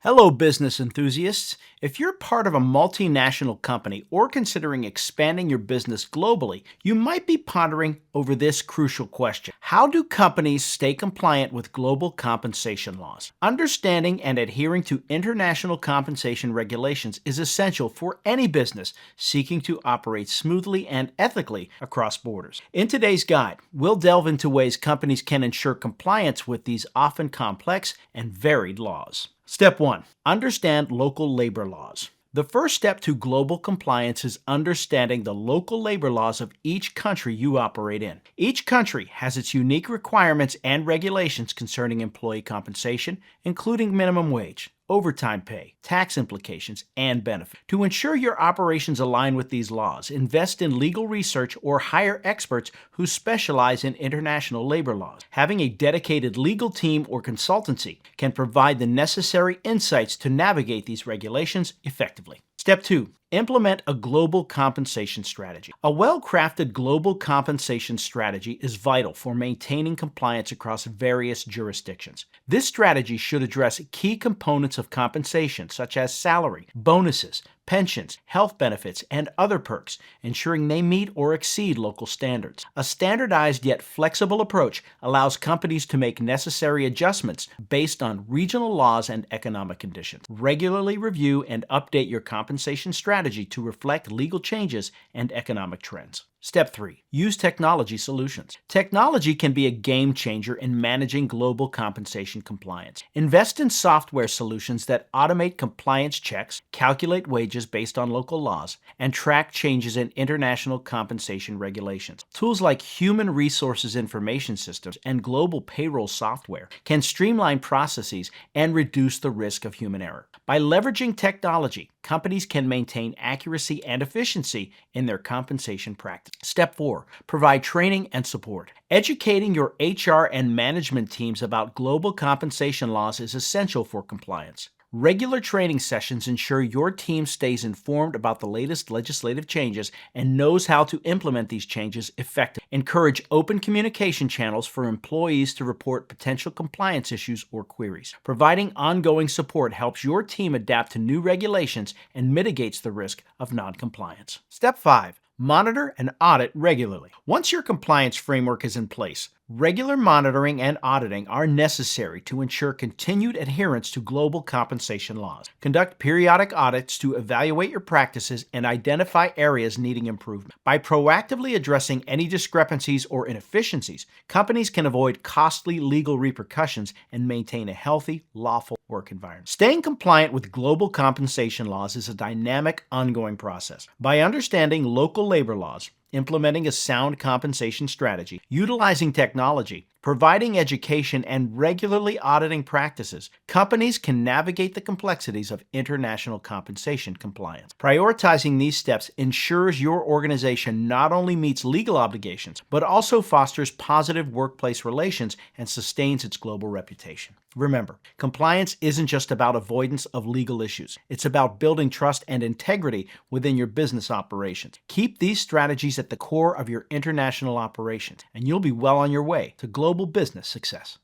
Hello, business enthusiasts. If you're part of a multinational company or considering expanding your business globally, you might be pondering over this crucial question. How do companies stay compliant with global compensation laws? Understanding and adhering to international compensation regulations is essential for any business seeking to operate smoothly and ethically across borders. In today's guide, we'll delve into ways companies can ensure compliance with these often complex and varied laws. Step 1. Understand local labor laws. The first step to global compliance is understanding the local labor laws of each country you operate in. Each country has its unique requirements and regulations concerning employee compensation, including minimum wage, overtime pay, tax implications, and benefits. To ensure your operations align with these laws, invest in legal research or hire experts who specialize in international labor laws. Having a dedicated legal team or consultancy can provide the necessary insights to navigate these regulations effectively. Step 2. Implement a global compensation strategy. A well-crafted global compensation strategy is vital for maintaining compliance across various jurisdictions. This strategy should address key components of compensation such as salary, bonuses, pensions, health benefits, and other perks, ensuring they meet or exceed local standards. A standardized yet flexible approach allows companies to make necessary adjustments based on regional laws and economic conditions. Regularly review and update your compensation strategy to reflect legal changes and economic trends. Step 3. Use technology solutions. Technology can be a game changer in managing global compensation compliance. Invest in software solutions that automate compliance checks, calculate wages based on local laws, and track changes in international compensation regulations. Tools like human resources information systems and global payroll software can streamline processes and reduce the risk of human error. By leveraging technology, companies can maintain accuracy and efficiency in their compensation practice. Step 4. Provide training and support. Educating your HR and management teams about global compensation laws is essential for compliance. Regular training sessions ensure your team stays informed about the latest legislative changes and knows how to implement these changes effectively. Encourage open communication channels for employees to report potential compliance issues or queries. Providing ongoing support helps your team adapt to new regulations and mitigates the risk of noncompliance. Step 5. Monitor and audit regularly. Once your compliance framework is in place, regular monitoring and auditing are necessary to ensure continued adherence to global compensation laws. Conduct periodic audits to evaluate your practices and identify areas needing improvement. By proactively addressing any discrepancies or inefficiencies, companies can avoid costly legal repercussions and maintain a healthy, lawful work environment. Staying compliant with global compensation laws is a dynamic, ongoing process. By understanding local labor laws, implementing a sound compensation strategy, utilizing technology, providing education, and regularly auditing practices, companies can navigate the complexities of international compensation compliance. Prioritizing these steps ensures your organization not only meets legal obligations, but also fosters positive workplace relations and sustains its global reputation. Remember, compliance isn't just about avoidance of legal issues. It's about building trust and integrity within your business operations. Keep these strategies at the core of your international operations, and you'll be well on your way to global business success.